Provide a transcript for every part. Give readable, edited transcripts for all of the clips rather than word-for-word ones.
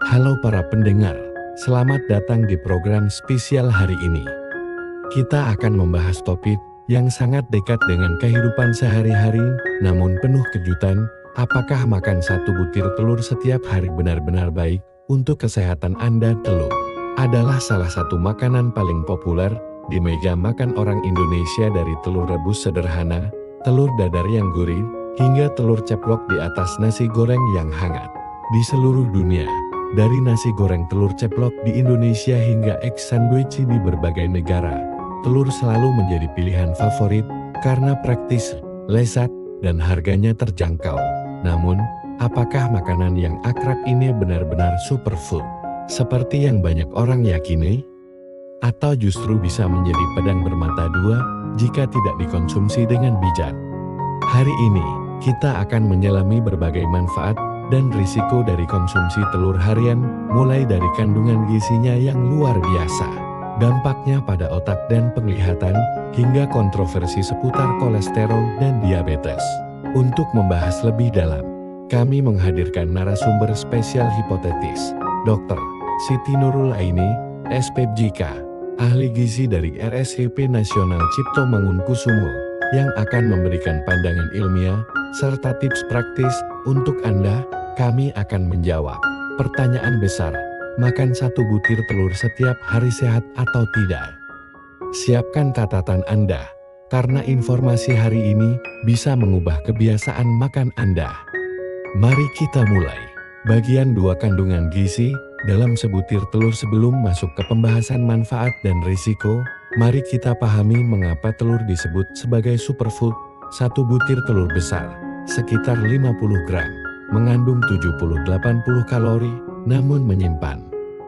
Halo para pendengar, selamat datang di program spesial hari ini. Kita akan membahas topik yang sangat dekat dengan kehidupan sehari-hari, namun penuh kejutan. Apakah makan satu butir telur setiap hari benar-benar baik untuk kesehatan Anda? Telur adalah salah satu makanan paling populer di meja makan orang Indonesia, dari telur rebus sederhana, telur dadar yang gurih, hingga telur ceplok di atas nasi goreng yang hangat. Di seluruh dunia, dari nasi goreng telur ceplok di Indonesia hingga egg sandwich di berbagai negara, telur selalu menjadi pilihan favorit karena praktis, lezat, dan harganya terjangkau. Namun, apakah makanan yang akrab ini benar-benar superfood seperti yang banyak orang yakini? Atau justru bisa menjadi pedang bermata dua jika tidak dikonsumsi dengan bijak? Hari ini, kita akan menyelami berbagai manfaat dan risiko dari konsumsi telur harian, mulai dari kandungan gizinya yang luar biasa, dampaknya pada otak dan penglihatan, hingga kontroversi seputar kolesterol dan diabetes. Untuk membahas lebih dalam, kami menghadirkan narasumber spesial hipotetis, Dr. Siti Nurul Aini, SPJK, ahli gizi dari RSIP Nasional Cipto Mangunkusumo, yang akan memberikan pandangan ilmiah serta tips praktis untuk Anda. Kami akan menjawab pertanyaan besar, makan satu butir telur setiap hari sehat atau tidak? Siapkan catatan Anda, karena informasi hari ini bisa mengubah kebiasaan makan Anda. Mari kita mulai. Bagian 2, kandungan gizi dalam sebutir telur. Sebelum masuk ke pembahasan manfaat dan risiko, mari kita pahami mengapa telur disebut sebagai superfood. Satu butir telur besar, sekitar 50 gram, mengandung 70-80 kalori, namun menyimpan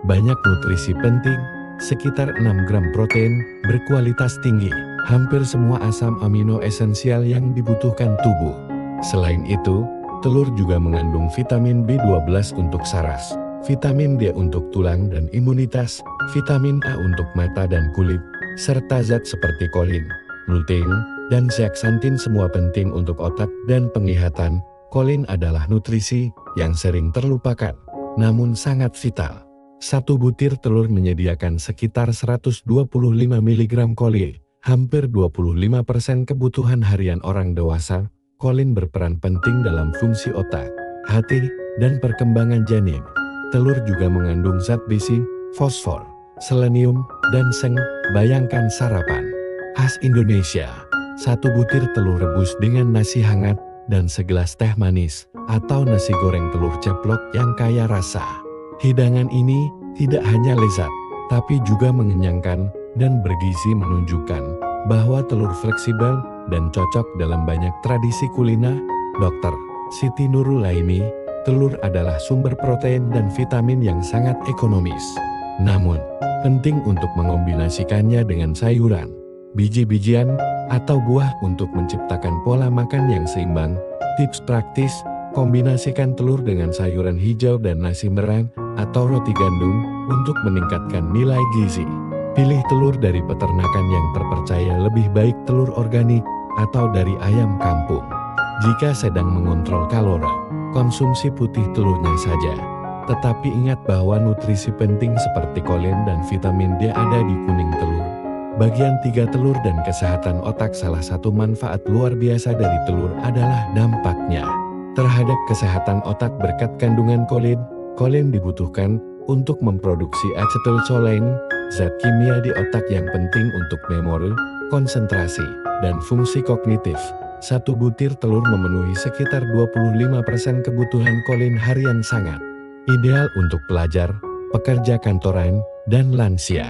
banyak nutrisi penting, sekitar 6 gram protein berkualitas tinggi, hampir semua asam amino esensial yang dibutuhkan tubuh. Selain itu, telur juga mengandung vitamin B12 untuk saraf, vitamin D untuk tulang dan imunitas, vitamin A untuk mata dan kulit, serta zat seperti kolin, lutein, dan zeaxanthin, semua penting untuk otak dan penglihatan. Kolin adalah nutrisi yang sering terlupakan, namun sangat vital. Satu butir telur menyediakan sekitar 125 mg kolin, hampir 25% kebutuhan harian orang dewasa. Kolin berperan penting dalam fungsi otak, hati, dan perkembangan janin. Telur juga mengandung zat besi, fosfor, selenium, dan seng. Bayangkan sarapan khas Indonesia, satu butir telur rebus dengan nasi hangat dan segelas teh manis, atau nasi goreng telur ceplok yang kaya rasa. Hidangan ini tidak hanya lezat, tapi juga mengenyangkan dan bergizi, menunjukkan bahwa telur fleksibel dan cocok dalam banyak tradisi kuliner. Dr. Siti Nurul Aini, telur adalah sumber protein dan vitamin yang sangat ekonomis. Namun, penting untuk mengombinasikannya dengan sayuran, biji-bijian, atau buah untuk menciptakan pola makan yang seimbang. Tips praktis: kombinasikan telur dengan sayuran hijau dan nasi merah atau roti gandum untuk meningkatkan nilai gizi. Pilih telur dari peternakan yang terpercaya, lebih baik telur organik atau dari ayam kampung. Jika sedang mengontrol kalori, konsumsi putih telurnya saja. Tetapi ingat bahwa nutrisi penting seperti kolin dan vitamin D ada di kuning telur. Bagian 3, telur dan kesehatan otak. Salah satu manfaat luar biasa dari telur adalah dampaknya terhadap kesehatan otak berkat kandungan kolin. Kolin dibutuhkan untuk memproduksi acetylcholine, zat kimia di otak yang penting untuk memori, konsentrasi, dan fungsi kognitif. Satu butir telur memenuhi sekitar 25% kebutuhan kolin harian, sangat ideal untuk pelajar, pekerja kantoran, dan lansia.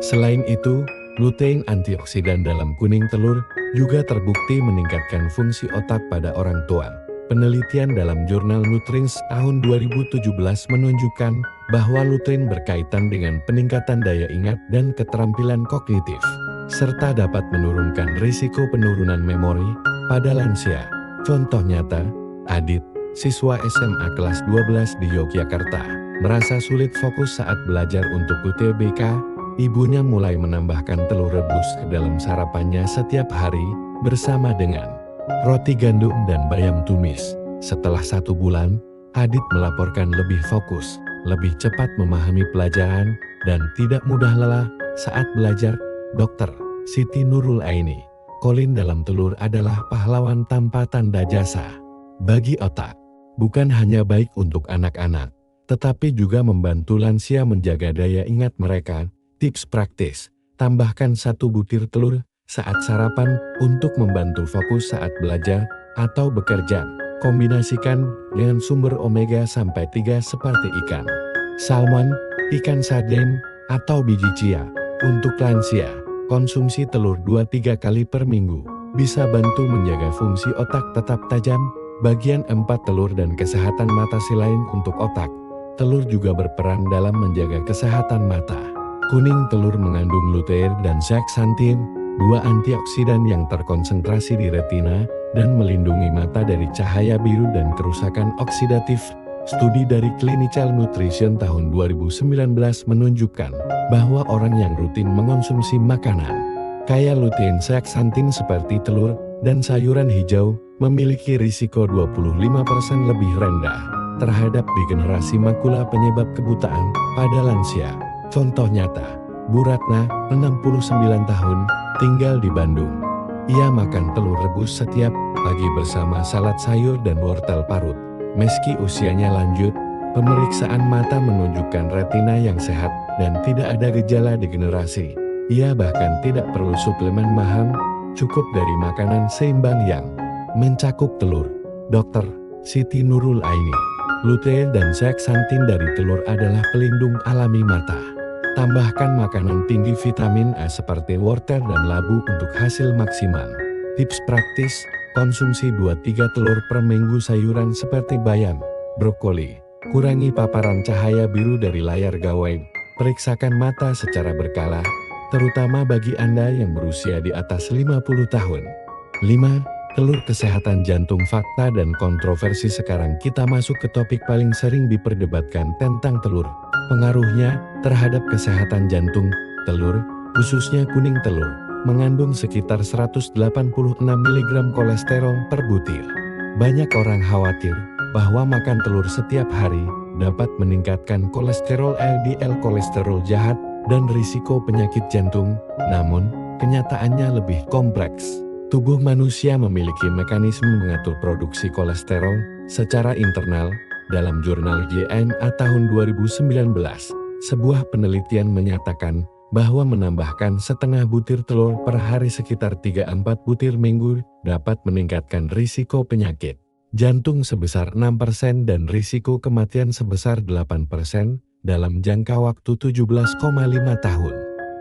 Selain itu, lutein, antioksidan dalam kuning telur, juga terbukti meningkatkan fungsi otak pada orang tua. Penelitian dalam jurnal Nutrients tahun 2017 menunjukkan bahwa lutein berkaitan dengan peningkatan daya ingat dan keterampilan kognitif, serta dapat menurunkan risiko penurunan memori pada lansia. Contoh nyata, Adit, siswa SMA kelas 12 di Yogyakarta, merasa sulit fokus saat belajar untuk UTBK. Ibunya mulai menambahkan telur rebus ke dalam sarapannya setiap hari, bersama dengan roti gandum dan bayam tumis. Setelah 1 bulan, Adit melaporkan lebih fokus, lebih cepat memahami pelajaran, dan tidak mudah lelah saat belajar. Dr. Siti Nurul Aini, kolin dalam telur adalah pahlawan tanpa tanda jasa. Bagi otak, bukan hanya baik untuk anak-anak, tetapi juga membantu lansia menjaga daya ingat mereka. Tips praktis, tambahkan 1 butir telur saat sarapan untuk membantu fokus saat belajar atau bekerja. Kombinasikan dengan sumber omega sampai 3 seperti ikan salmon, ikan sarden, atau biji chia. Untuk lansia, konsumsi telur 2-3 kali per minggu bisa bantu menjaga fungsi otak tetap tajam. Bagian 4 telur dan kesehatan mata. Selain untuk otak, telur juga berperan dalam menjaga kesehatan mata. Kuning telur mengandung lutein dan zeaxanthin, 2 antioksidan yang terkonsentrasi di retina dan melindungi mata dari cahaya biru dan kerusakan oksidatif. Studi dari Clinical Nutrition tahun 2019 menunjukkan bahwa orang yang rutin mengonsumsi makanan kaya lutein zeaxanthin seperti telur dan sayuran hijau memiliki risiko 25% lebih rendah terhadap degenerasi makula penyebab kebutaan pada lansia. Contoh nyata, Bu Ratna, 69 tahun, tinggal di Bandung. Ia makan telur rebus setiap pagi bersama salad sayur dan wortel parut. Meski usianya lanjut, pemeriksaan mata menunjukkan retina yang sehat dan tidak ada gejala degenerasi. Ia bahkan tidak perlu suplemen mahal, cukup dari makanan seimbang yang mencakup telur. Dr. Siti Nurul Aini, lutein dan zeaxanthin dari telur adalah pelindung alami mata. Tambahkan makanan tinggi vitamin A seperti wortel dan labu untuk hasil maksimal. Tips praktis, konsumsi 2-3 telur per minggu. Sayuran seperti bayam, brokoli. Kurangi paparan cahaya biru dari layar gawai. Periksakan mata secara berkala, terutama bagi Anda yang berusia di atas 50 tahun. 5. Telur kesehatan jantung. Fakta dan kontroversi. Sekarang kita masuk ke topik paling sering diperdebatkan tentang telur. Pengaruhnya terhadap kesehatan jantung. Telur, khususnya kuning telur, mengandung sekitar 186 mg kolesterol per butir. Banyak orang khawatir bahwa makan telur setiap hari dapat meningkatkan kolesterol LDL, kolesterol jahat, dan risiko penyakit jantung. Namun, kenyataannya lebih kompleks. Tubuh manusia memiliki mekanisme mengatur produksi kolesterol secara internal. Dalam jurnal JNA tahun 2019, sebuah penelitian menyatakan bahwa menambahkan setengah butir telur per hari sekitar 3-4 butir minggu dapat meningkatkan risiko penyakit jantung sebesar 6% dan risiko kematian sebesar 8% dalam jangka waktu 17,5 tahun.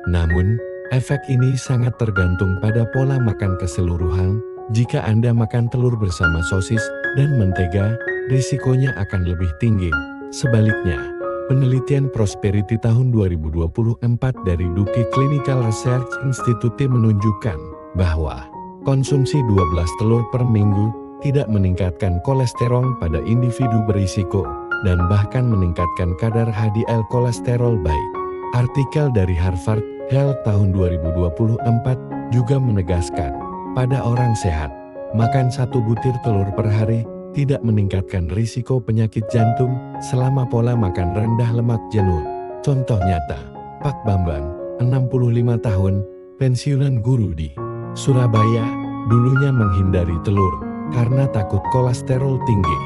Namun, efek ini sangat tergantung pada pola makan keseluruhan. Jika Anda makan telur bersama sosis dan mentega, risikonya akan lebih tinggi. Sebaliknya, penelitian Prosperity tahun 2024 dari Duke Clinical Research Institute menunjukkan bahwa konsumsi 12 telur per minggu tidak meningkatkan kolesterol pada individu berisiko dan bahkan meningkatkan kadar HDL kolesterol baik. Artikel dari Harvard Health tahun 2024 juga menegaskan, pada orang sehat, makan 1 butir telur per hari tidak meningkatkan risiko penyakit jantung selama pola makan rendah lemak jenuh. Contoh nyata, Pak Bambang, 65 tahun, pensiunan guru di Surabaya, dulunya menghindari telur karena takut kolesterol tinggi.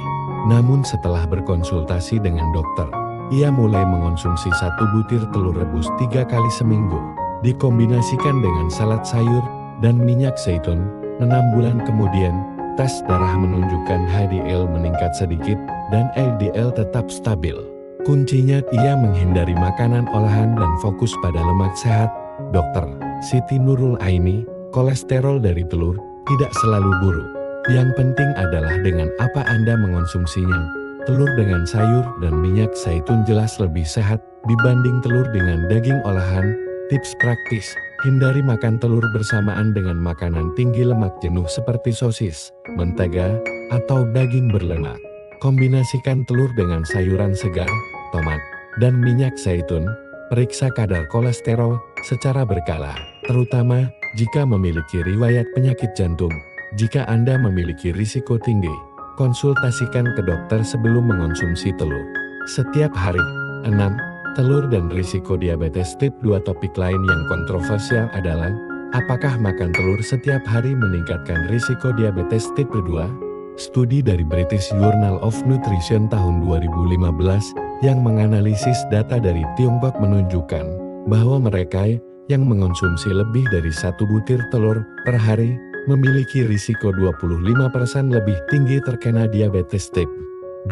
Namun setelah berkonsultasi dengan dokter, ia mulai mengonsumsi 1 butir telur rebus 3 kali seminggu, dikombinasikan dengan salad sayur dan minyak zaitun. 6 bulan kemudian, tes darah menunjukkan HDL meningkat sedikit dan LDL tetap stabil. Kuncinya ia menghindari makanan olahan dan fokus pada lemak sehat. Dr. Siti Nurul Aini, kolesterol dari telur tidak selalu buruk. Yang penting adalah dengan apa Anda mengonsumsinya. Telur dengan sayur dan minyak zaitun jelas lebih sehat dibanding telur dengan daging olahan. Tips praktis, hindari makan telur bersamaan dengan makanan tinggi lemak jenuh seperti sosis, mentega, atau daging berlemak. Kombinasikan telur dengan sayuran segar, tomat, dan minyak zaitun. Periksa kadar kolesterol secara berkala, terutama jika memiliki riwayat penyakit jantung. Jika Anda memiliki risiko tinggi, konsultasikan ke dokter sebelum mengonsumsi telur. Setiap hari, 6. Telur dan risiko diabetes tip 2. Topik lain yang kontroversial adalah, apakah makan telur setiap hari meningkatkan risiko diabetes tipe 2? Studi dari British Journal of Nutrition tahun 2015 yang menganalisis data dari Tiongkok menunjukkan bahwa mereka yang mengonsumsi lebih dari 1 butir telur per hari memiliki risiko 25% lebih tinggi terkena diabetes tipe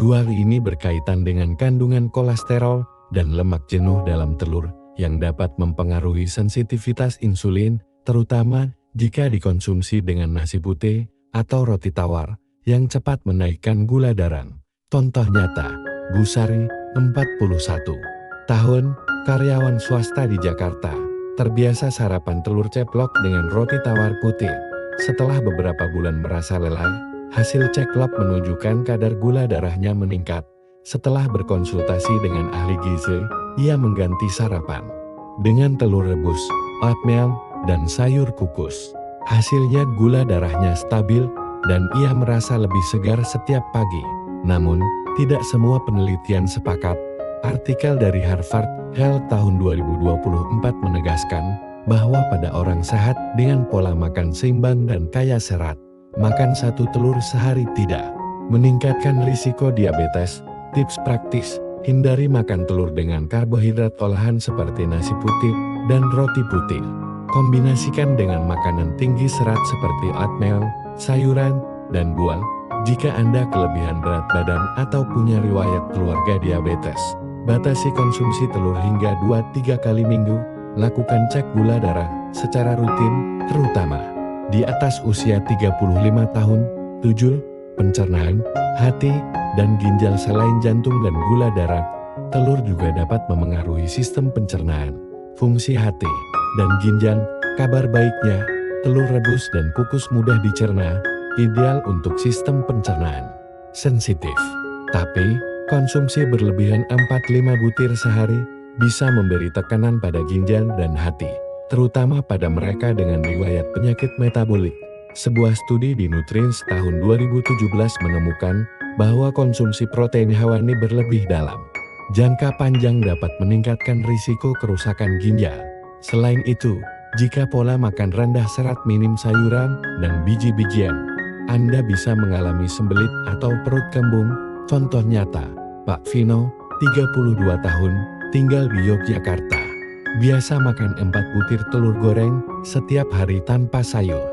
2. Ini berkaitan dengan kandungan kolesterol dan lemak jenuh dalam telur yang dapat mempengaruhi sensitivitas insulin, terutama jika dikonsumsi dengan nasi putih atau roti tawar yang cepat menaikkan gula darah. Contoh nyata, Bu Sari, 41 tahun, karyawan swasta di Jakarta, terbiasa sarapan telur ceplok dengan roti tawar putih. Setelah beberapa bulan merasa lelah, hasil cek lab menunjukkan kadar gula darahnya meningkat. Setelah berkonsultasi dengan ahli gizi, ia mengganti sarapan dengan telur rebus, oatmeal, dan sayur kukus. Hasilnya gula darahnya stabil dan ia merasa lebih segar setiap pagi. Namun, tidak semua penelitian sepakat. Artikel dari Harvard Health tahun 2024 menegaskan bahwa pada orang sehat dengan pola makan seimbang dan kaya serat, makan 1 telur sehari tidak meningkatkan risiko diabetes. Tips praktis, hindari makan telur dengan karbohidrat olahan seperti nasi putih dan roti putih. Kombinasikan dengan makanan tinggi serat seperti oatmeal, sayuran, dan buah. Jika Anda kelebihan berat badan atau punya riwayat keluarga diabetes, batasi konsumsi telur hingga 2-3 kali minggu. Lakukan cek gula darah secara rutin, terutama di atas usia 35 tahun. 7. Pencernaan, hati, dan ginjal. Selain jantung dan gula darah, telur juga dapat memengaruhi sistem pencernaan, fungsi hati, dan ginjal. Kabar baiknya, telur rebus dan kukus mudah dicerna, ideal untuk sistem pencernaan sensitif. Tapi, konsumsi berlebihan 4-5 butir sehari bisa memberi tekanan pada ginjal dan hati, terutama pada mereka dengan riwayat penyakit metabolik. Sebuah studi di Nutrients tahun 2017 menemukan bahwa konsumsi protein hewani berlebih dalam jangka panjang dapat meningkatkan risiko kerusakan ginjal. Selain itu, jika pola makan rendah serat, minim sayuran dan biji-bijian, Anda bisa mengalami sembelit atau perut kembung. Contoh nyata, Pak Vino, 32 tahun, tinggal di Yogyakarta, biasa makan 4 butir telur goreng setiap hari tanpa sayur.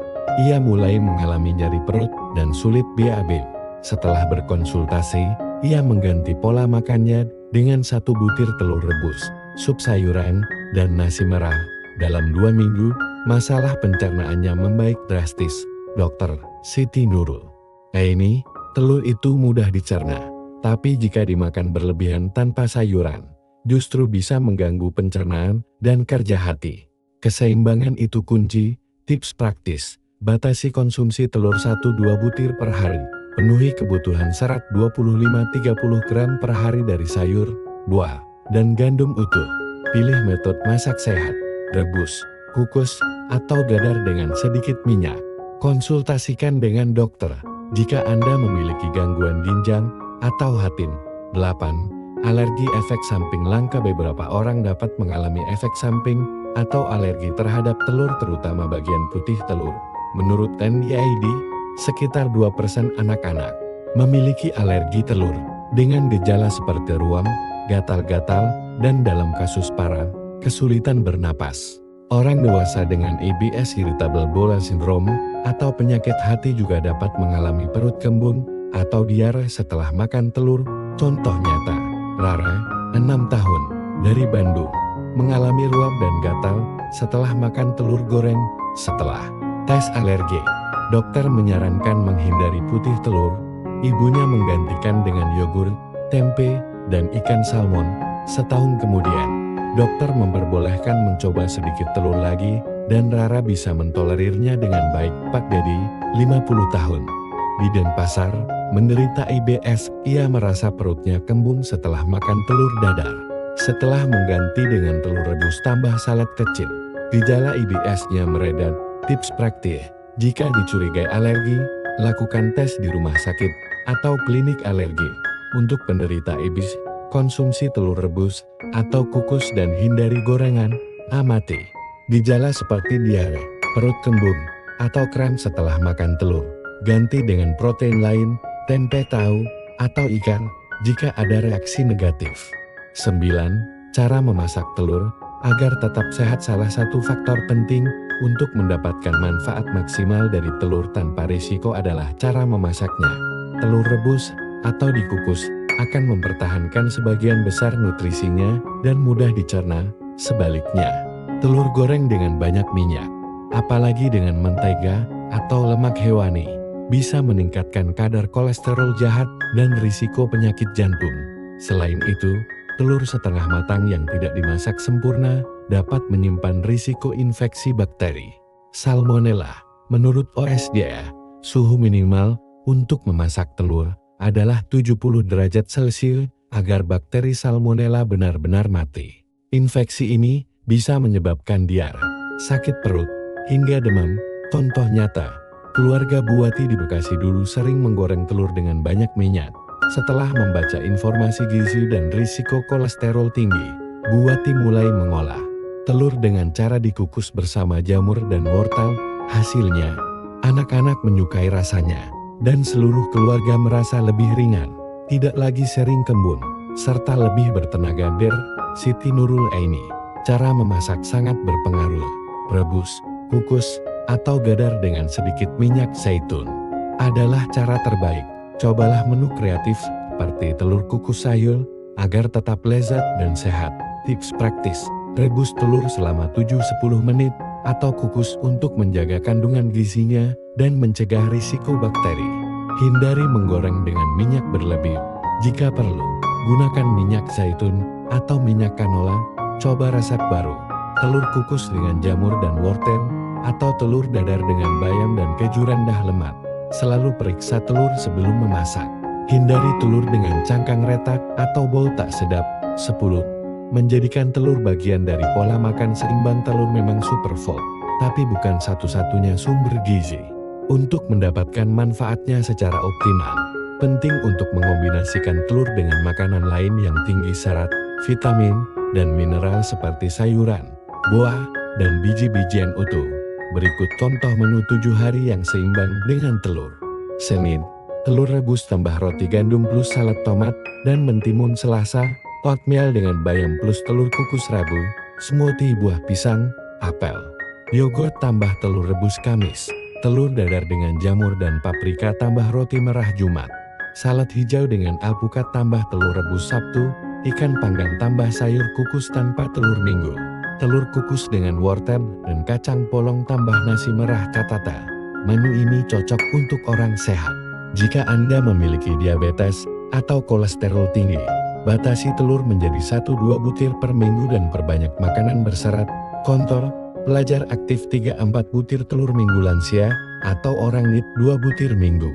Ia mulai mengalami nyeri perut dan sulit BAB. Setelah berkonsultasi, ia mengganti pola makannya dengan 1 butir telur rebus, sup sayuran, dan nasi merah. Dalam 2 minggu, masalah pencernaannya membaik drastis. Dr. Siti Nurul. Ini, telur itu mudah dicerna, tapi jika dimakan berlebihan tanpa sayuran, justru bisa mengganggu pencernaan dan kerja hati. Keseimbangan itu kunci. Tips praktis, batasi konsumsi telur 1-2 butir per hari. Penuhi kebutuhan serat 25-30 gram per hari dari sayur, buah, dan gandum utuh. Pilih metode masak sehat, rebus, kukus, atau dadar dengan sedikit minyak. Konsultasikan dengan dokter jika Anda memiliki gangguan ginjal atau hati. 8. Alergi. Efek samping langka. Beberapa orang dapat mengalami efek samping atau alergi terhadap telur, terutama bagian putih telur. Menurut NIAID, sekitar 2% anak-anak memiliki alergi telur dengan gejala seperti ruam, gatal-gatal, dan dalam kasus parah, kesulitan bernapas. Orang dewasa dengan IBS, irritable bowel syndrome, atau penyakit hati juga dapat mengalami perut kembung atau diare setelah makan telur. Contoh nyata, Rara, 6 tahun, dari Bandung, mengalami ruam dan gatal setelah makan telur goreng. Setelah tes alergi, dokter menyarankan menghindari putih telur. Ibunya menggantikan dengan yogurt, tempe, dan ikan salmon. Setahun kemudian, dokter memperbolehkan mencoba sedikit telur lagi, dan Rara bisa mentolerirnya dengan baik. Pak Dedi, 50 tahun, di Denpasar, menderita IBS. Ia merasa perutnya kembung setelah makan telur dadar. Setelah mengganti dengan telur rebus tambah salad kecil, gejala IBS-nya mereda. Tips praktis, jika dicurigai alergi, lakukan tes di rumah sakit atau klinik alergi. Untuk penderita IBS, Konsumsi telur rebus atau kukus dan hindari gorengan. Amati gejala seperti diare, perut kembung, atau kram setelah makan telur. Ganti dengan protein lain, tempe tahu, atau ikan, jika ada reaksi negatif. 9. Cara memasak telur agar tetap sehat. Salah satu faktor penting untuk mendapatkan manfaat maksimal dari telur tanpa risiko adalah cara memasaknya. Telur rebus atau dikukus akan mempertahankan sebagian besar nutrisinya dan mudah dicerna. Sebaliknya, telur goreng dengan banyak minyak, apalagi dengan mentega atau lemak hewani, bisa meningkatkan kadar kolesterol jahat dan risiko penyakit jantung. Selain itu, telur setengah matang yang tidak dimasak sempurna dapat menyimpan risiko infeksi bakteri Salmonella. Menurut OSDA, suhu minimal untuk memasak telur adalah 70 derajat Celcius agar bakteri Salmonella benar-benar mati. Infeksi ini bisa menyebabkan diare, sakit perut, hingga demam. Contoh nyata, keluarga Buati di Bekasi dulu sering menggoreng telur dengan banyak minyak. Setelah membaca informasi gizi dan risiko kolesterol tinggi, Buati mulai mengolah telur dengan cara dikukus bersama jamur dan wortel. Hasilnya, anak-anak menyukai rasanya, dan seluruh keluarga merasa lebih ringan, tidak lagi sering kembun, serta lebih bertenaga. Siti Nurul Aini. Cara memasak sangat berpengaruh. Rebus, kukus, atau dadar dengan sedikit minyak zaitun adalah cara terbaik. Cobalah menu kreatif seperti telur kukus sayur agar tetap lezat dan sehat. Tips praktis: rebus telur selama 7-10 menit atau kukus untuk menjaga kandungan gizinya dan mencegah risiko bakteri. Hindari menggoreng dengan minyak berlebih. Jika perlu, gunakan minyak zaitun atau minyak canola. Coba resep baru: telur kukus dengan jamur dan wortel, atau telur dadar dengan bayam dan keju rendah lemak. Selalu periksa telur sebelum memasak. Hindari telur dengan cangkang retak atau bau tak sedap. 10. Menjadikan telur bagian dari pola makan seimbang. Telur memang superfood, tapi bukan satu-satunya sumber gizi. Untuk mendapatkan manfaatnya secara optimal, penting untuk mengombinasikan telur dengan makanan lain yang tinggi serat, vitamin, dan mineral seperti sayuran, buah, dan biji-bijian utuh. Berikut contoh menu 7 hari yang seimbang dengan telur. Senin, telur rebus tambah roti gandum plus salad tomat dan mentimun. Selasa, oatmeal dengan bayam plus telur kukus. Rabu, smoothie buah pisang, apel, yogurt tambah telur rebus. Kamis, telur dadar dengan jamur dan paprika tambah roti merah. Jumat, salad hijau dengan alpukat tambah telur rebus. Sabtu, ikan panggang tambah sayur kukus tanpa telur. Minggu, telur kukus dengan wortel dan kacang polong tambah nasi merah. Catatan: menu ini cocok untuk orang sehat. Jika Anda memiliki diabetes atau kolesterol tinggi, batasi telur menjadi 1-2 butir per minggu dan perbanyak makanan berserat. Contoh: pelajar aktif 3-4 butir telur minggu, lansia atau orang NEET 2 butir minggu.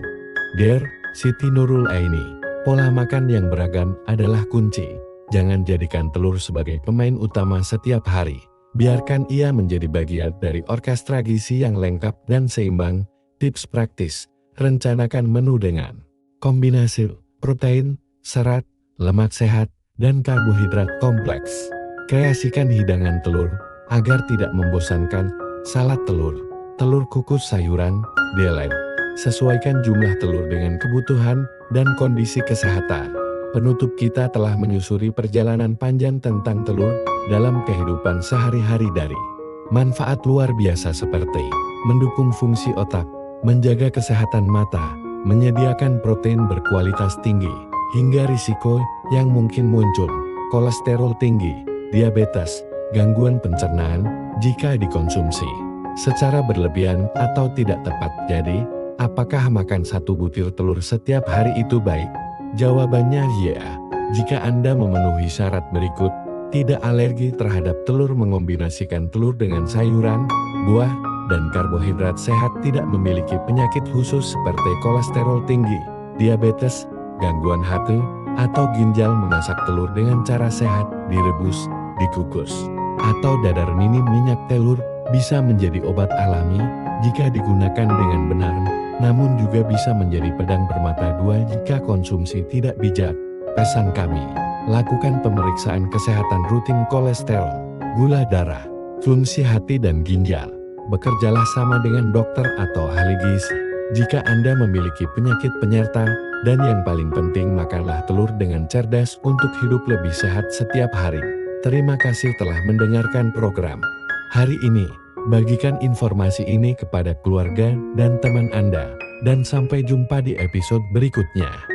Siti Nurul Aini. Pola makan yang beragam adalah kunci. Jangan jadikan telur sebagai pemain utama setiap hari. Biarkan ia menjadi bagian dari orkestra gizi yang lengkap dan seimbang. Tips praktis: rencanakan menu dengan kombinasi protein, serat, lemak sehat, dan karbohidrat kompleks. Kreasikan hidangan telur agar tidak membosankan. Salad telur, telur kukus sayuran, deleng. Sesuaikan jumlah telur dengan kebutuhan dan kondisi kesehatan. Penutup, kita telah menyusuri perjalanan panjang tentang telur dalam kehidupan sehari-hari, dari manfaat luar biasa seperti mendukung fungsi otak, menjaga kesehatan mata, menyediakan protein berkualitas tinggi, hingga risiko yang mungkin muncul, kolesterol tinggi, diabetes, gangguan pencernaan jika dikonsumsi secara berlebihan atau tidak tepat. Jadi, apakah makan 1 butir telur setiap hari itu baik? Jawabannya ya, jika Anda memenuhi syarat berikut: tidak alergi terhadap telur, mengombinasikan telur dengan sayuran, buah, dan karbohidrat sehat, tidak memiliki penyakit khusus seperti kolesterol tinggi, diabetes, gangguan hati, atau ginjal, memasak telur dengan cara sehat, direbus, dikukus, atau dadar. Minim minyak telur bisa menjadi obat alami jika digunakan dengan benar, namun juga bisa menjadi pedang bermata dua jika konsumsi tidak bijak. Pesan kami: Lakukan pemeriksaan kesehatan rutin kolesterol, gula darah, fungsi hati dan ginjal. Bekerjalah sama dengan dokter atau ahli gizi. Jika Anda memiliki penyakit penyerta, dan yang paling penting makanlah telur dengan cerdas untuk hidup lebih sehat setiap hari. Terima kasih telah mendengarkan program hari ini. Bagikan informasi ini kepada keluarga dan teman Anda, dan sampai jumpa di episode berikutnya.